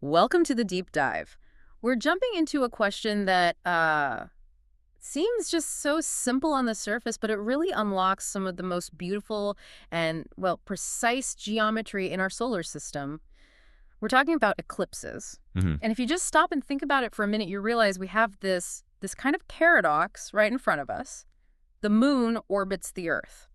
Welcome to the deep dive. We're jumping into a question that seems just so simple on the surface, but it really unlocks some of the most beautiful and, well, precise geometry in our solar system. We're talking about eclipses. hmm And if you just stop and think about it for a minute, you realize we have this kind of paradox right in front of us. The moon orbits the Earth.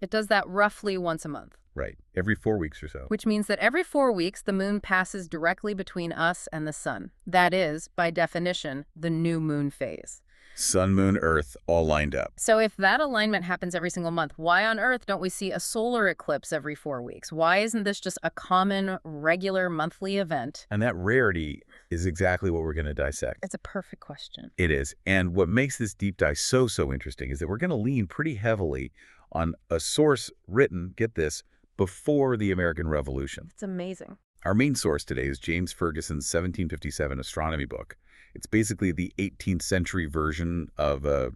It does that roughly once a month, Right. Every 4 weeks or so. which means that every 4 weeks, the moon passes directly between us and the sun. That is, by definition, the new moon phase. Sun, moon, Earth, all lined up. So if that alignment happens every single month, why on earth don't we see a solar eclipse every 4 weeks? Why isn't this just a common, regular monthly event? And that rarity is exactly what we're going to dissect. It's a perfect question. It is. And what makes this deep dive so interesting is that we're going to lean pretty heavily on a source written, get this, before the American Revolution. It's amazing. Our main source today is James Ferguson's 1757 astronomy book. It's basically the 18th century version of a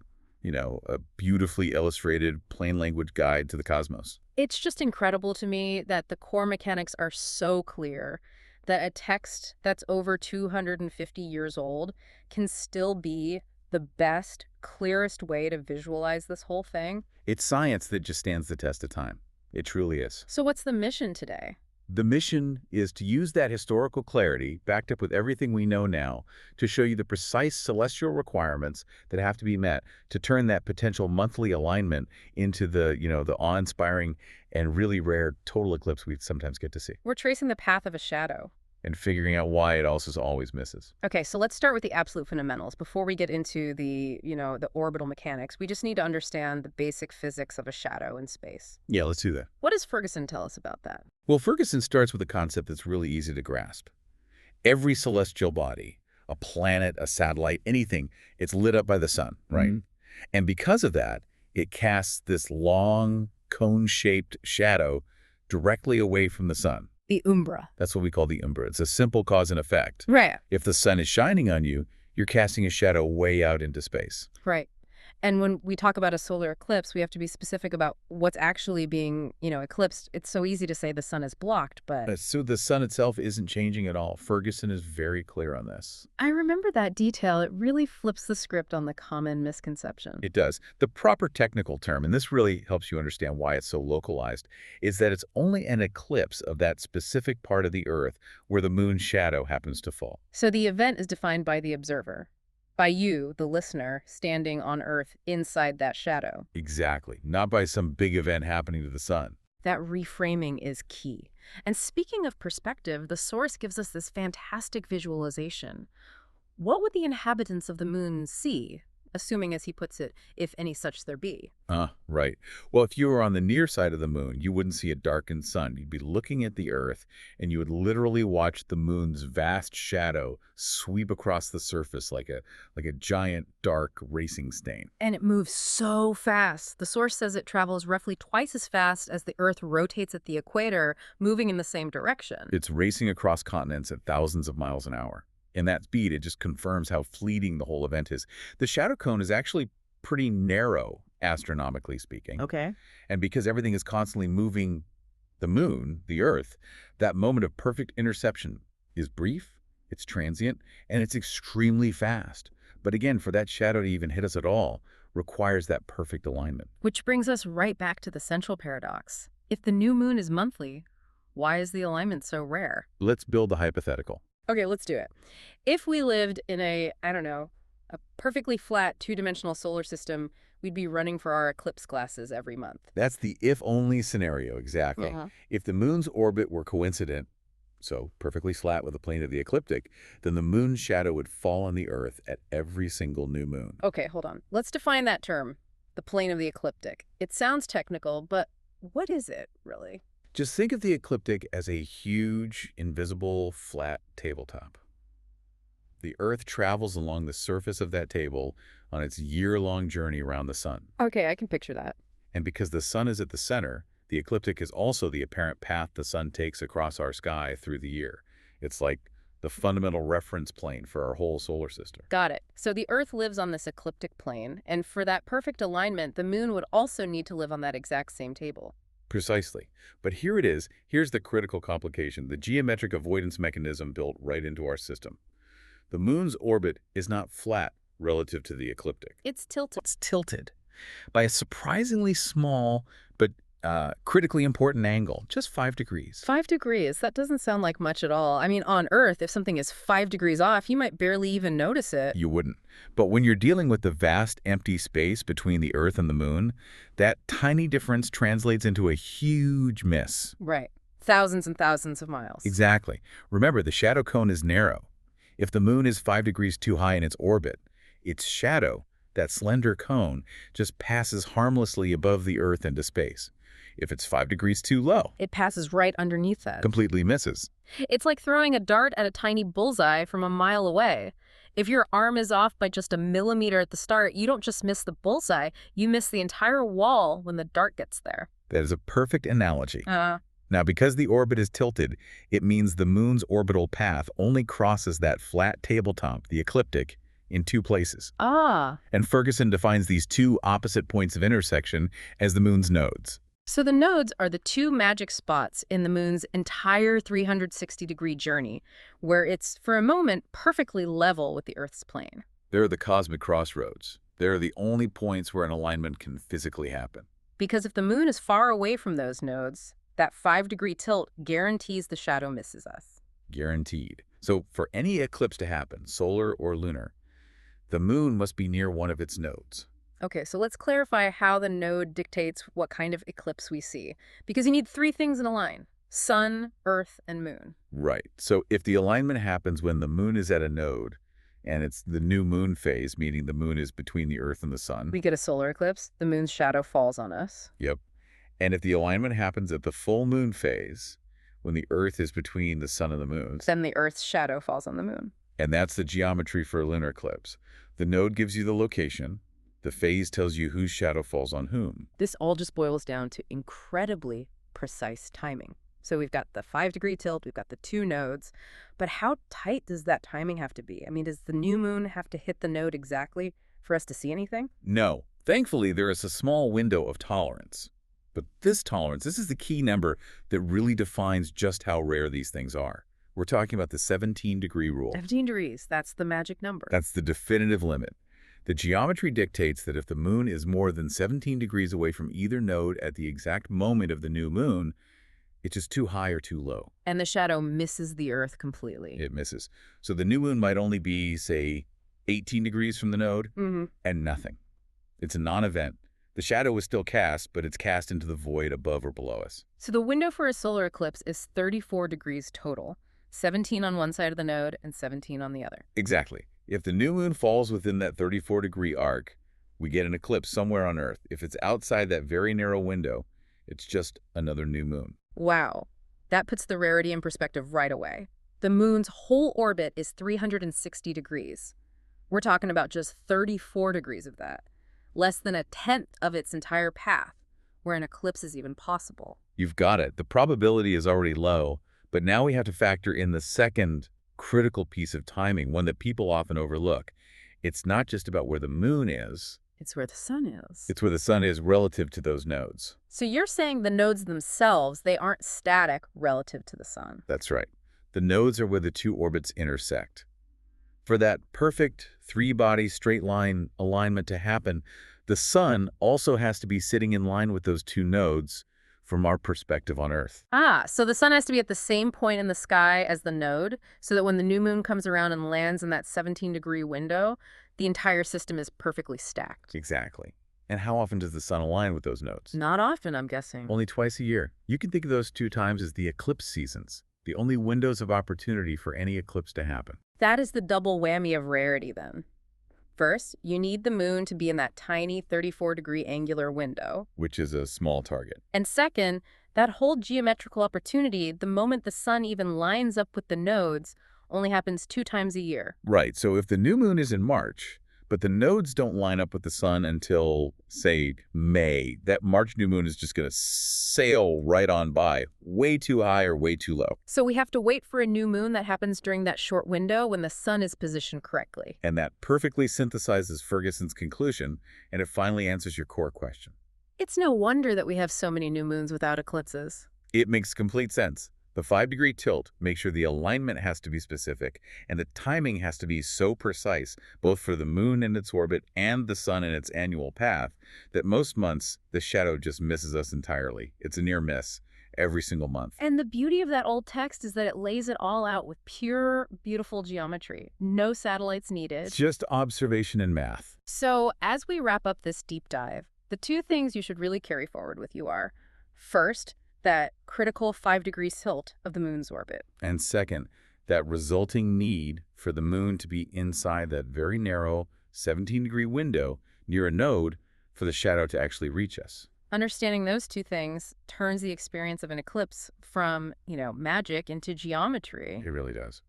beautifully illustrated plain language guide to the cosmos. It's just incredible to me that the core mechanics are so clear that a text that's over 250 years old can still be the best, clearest way to visualize this whole thing. It's science that just stands the test of time. It truly is. So what's the mission today? The mission is to use that historical clarity, backed up with everything we know now, to show you the precise celestial requirements that have to be met to turn that potential monthly alignment into the awe-inspiring and really rare total eclipse we sometimes get to see, We're tracing the path of a shadow. and figuring out why it also always misses. Okay, so let's start with the absolute fundamentals. Before we get into the orbital mechanics, we just need to understand the basic physics of a shadow in space. Yeah, let's do that. What does Ferguson tell us about that? Well, Ferguson starts with a concept that's really easy to grasp. Every celestial body, a planet, a satellite, anything, it's lit up by the sun, right? And because of that, it casts this long, cone-shaped shadow directly away from the sun. The umbra. That's what we call the umbra. It's a simple cause and effect. Right. If the sun is shining on you, you're casting a shadow way out into space. Right. And when we talk about a solar eclipse, we have to be specific about what's actually being, eclipsed. It's so easy to say the sun is blocked, but So the sun itself isn't changing at all. Ferguson is very clear on this. I remember that detail. It really flips the script on the common misconception. It does. The proper technical term, and this really helps you understand why it's so localized, is that it's only an eclipse of that specific part of the Earth where the moon's shadow happens to fall. So the event is defined by the observer, by you, the listener, standing on Earth inside that shadow. Exactly. Not by some big event happening to the sun. That reframing is key. And speaking of perspective, the source gives us this fantastic visualization. What would the inhabitants of the moon see, assuming, as he puts it, if any such there be? Right. Well, if you were on the near side of the moon, you wouldn't see a darkened sun. You'd be looking at the Earth, and you would literally watch the moon's vast shadow sweep across the surface like a giant, dark racing stain. And it moves so fast. The source says it travels roughly twice as fast as the Earth rotates at the equator, moving in the same direction. It's racing across continents at thousands of miles an hour. And that speed, it just confirms how fleeting the whole event is. The shadow cone is actually pretty narrow, astronomically speaking. Okay. And because everything is constantly moving the moon, the Earth, that moment of perfect interception is brief, it's transient, and it's extremely fast. But again, for that shadow to even hit us at all requires that perfect alignment. Which brings us right back to the central paradox. If the new moon is monthly, why is the alignment so rare? Let's build a hypothetical. Okay, let's do it. If we lived in a perfectly flat two-dimensional solar system, we'd be running for our eclipse classes every month. That's the if-only scenario, exactly. If the moon's orbit were coincident, so perfectly flat with the plane of the ecliptic, then the moon's shadow would fall on the Earth at every single new moon. Okay, hold on. Let's define that term, the plane of the ecliptic. It sounds technical, but what is it, really? Just think of the ecliptic as a huge, invisible, flat tabletop. The Earth travels along the surface of that table on its year-long journey around the sun. Okay, I can picture that. And because the sun is at the center, the ecliptic is also the apparent path the sun takes across our sky through the year. It's like the fundamental reference plane for our whole solar system. Got it. So the Earth lives on this ecliptic plane, and for that perfect alignment, the moon would also need to live on that exact same table. Precisely. But here it is. Here's the critical complication, the geometric avoidance mechanism built right into our system. The moon's orbit is not flat relative to the ecliptic. It's tilted. It's tilted by a surprisingly small but critically important angle, just 5 degrees. 5 degrees, that doesn't sound like much at all. I mean, on Earth, if something is 5 degrees off, you might barely even notice it. You wouldn't. But when you're dealing with the vast empty space between the Earth and the moon, that tiny difference translates into a huge miss. Right. Thousands and thousands of miles. Exactly. Remember, the shadow cone is narrow. If the moon is 5 degrees too high in its orbit, its shadow, that slender cone, just passes harmlessly above the Earth into space. If it's 5 degrees too low, It passes right underneath that. completely misses. It's like throwing a dart at a tiny bullseye from a mile away. If your arm is off by just a millimeter at the start, you don't just miss the bullseye, you miss the entire wall when the dart gets there. That is a perfect analogy. Now, because the orbit is tilted, it means the moon's orbital path only crosses that flat tabletop, the ecliptic, in 2 places. And Ferguson defines these 2 opposite points of intersection as the moon's nodes. So the nodes are the 2 magic spots in the moon's entire 360-degree journey, where it's, for a moment, perfectly level with the Earth's plane. They're the cosmic crossroads. They're the only points where an alignment can physically happen. Because if the moon is far away from those nodes, that 5-degree tilt guarantees the shadow misses us. Guaranteed. So for any eclipse to happen, solar or lunar, the moon must be near one of its nodes. Okay, so let's clarify how the node dictates what kind of eclipse we see. Because you need 3 things in a line: sun, earth, and moon. Right. So if the alignment happens when the moon is at a node, and it's the new moon phase, meaning the moon is between the Earth and the sun. We get a solar eclipse, the moon's shadow falls on us. Yep. And if the alignment happens at the full moon phase, when the Earth is between the sun and the moon, Then the Earth's shadow falls on the moon. and that's the geometry for a lunar eclipse. The node gives you the location. The phase tells you whose shadow falls on whom. This all just boils down to incredibly precise timing. So we've got the 5-degree tilt, we've got the 2 nodes, but how tight does that timing have to be? I mean, does the new moon have to hit the node exactly for us to see anything? No. Thankfully, there is a small window of tolerance. But this tolerance, this is the key number that really defines just how rare these things are. We're talking about the 17-degree rule. 17 degrees, that's the magic number. That's the definitive limit. The geometry dictates that if the moon is more than 17 degrees away from either node at the exact moment of the new moon, it's just too high or too low. And the shadow misses the Earth completely. It misses. So the new moon might only be, say, 18 degrees from the node and nothing. It's a non-event. The shadow is still cast, but it's cast into the void above or below us. So the window for a solar eclipse is 34 degrees total, 17 on one side of the node and 17 on the other. Exactly. If the new moon falls within that 34-degree arc, we get an eclipse somewhere on Earth. If it's outside that very narrow window, it's just another new moon. Wow. That puts the rarity in perspective right away. The moon's whole orbit is 360 degrees. We're talking about just 34 degrees of that. Less than a tenth of its entire path, where an eclipse is even possible. You've got it. The probability is already low, but now we have to factor in the second critical piece of timing, one that people often overlook. It's not just about where the moon is. It's where the sun is. It's where the sun is relative to those nodes. So you're saying the nodes themselves, they aren't static relative to the sun. That's right. The nodes are where the 2 orbits intersect. For that perfect 3-body straight line alignment to happen, the sun also has to be sitting in line with those 2 nodes from our perspective on Earth. So the sun has to be at the same point in the sky as the node, so that when the new moon comes around and lands in that 17-degree window, the entire system is perfectly stacked. Exactly. And how often does the sun align with those nodes? Not often, I'm guessing. Only twice a year. You can think of those 2 times as the eclipse seasons, the only windows of opportunity for any eclipse to happen. That is the double whammy of rarity, then. First, you need the moon to be in that tiny 34-degree angular window. Which is a small target. And second, that whole geometrical opportunity, the moment the sun even lines up with the nodes, only happens 2 times a year. Right. So if the new moon is in March, but the nodes don't line up with the sun until, say, May, that March new moon is just going to sail right on by, way too high or way too low. So we have to wait for a new moon that happens during that short window when the sun is positioned correctly. And that perfectly synthesizes Ferguson's conclusion, and it finally answers your core question. It's no wonder that we have so many new moons without eclipses. It makes complete sense. The 5-degree tilt makes sure the alignment has to be specific, and the timing has to be so precise, both for the moon and its orbit and the sun in its annual path, that most months the shadow just misses us entirely. It's a near miss every single month. And the beauty of that old text is that it lays it all out with pure, beautiful geometry. No satellites needed. It's just observation and math. So, as we wrap up this deep dive, the two things you should really carry forward with you are, first, that critical 5-degree tilt of the moon's orbit. And second, that resulting need for the moon to be inside that very narrow 17-degree window near a node for the shadow to actually reach us. Understanding those two things turns the experience of an eclipse from, magic into geometry. It really does.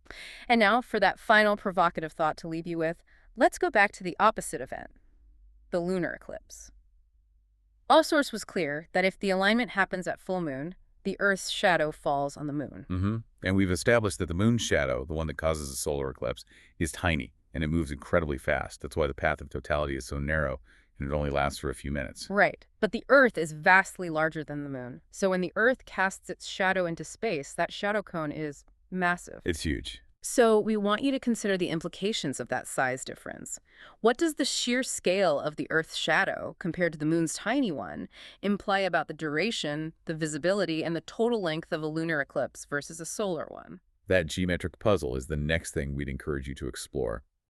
And now, for that final provocative thought to leave you with, let's go back to the opposite event, the lunar eclipse. All source was clear that if the alignment happens at full moon, the Earth's shadow falls on the moon. And we've established that the moon's shadow, the one that causes a solar eclipse, is tiny, and it moves incredibly fast. That's why the path of totality is so narrow, and it only lasts for a few minutes. Right. But the Earth is vastly larger than the moon. So when the Earth casts its shadow into space, that shadow cone is massive. It's huge. So we want you to consider the implications of that size difference. What does the sheer scale of the Earth's shadow, compared to the moon's tiny one, imply about the duration, the visibility, and the total length of a lunar eclipse versus a solar one? That geometric puzzle is the next thing we'd encourage you to explore.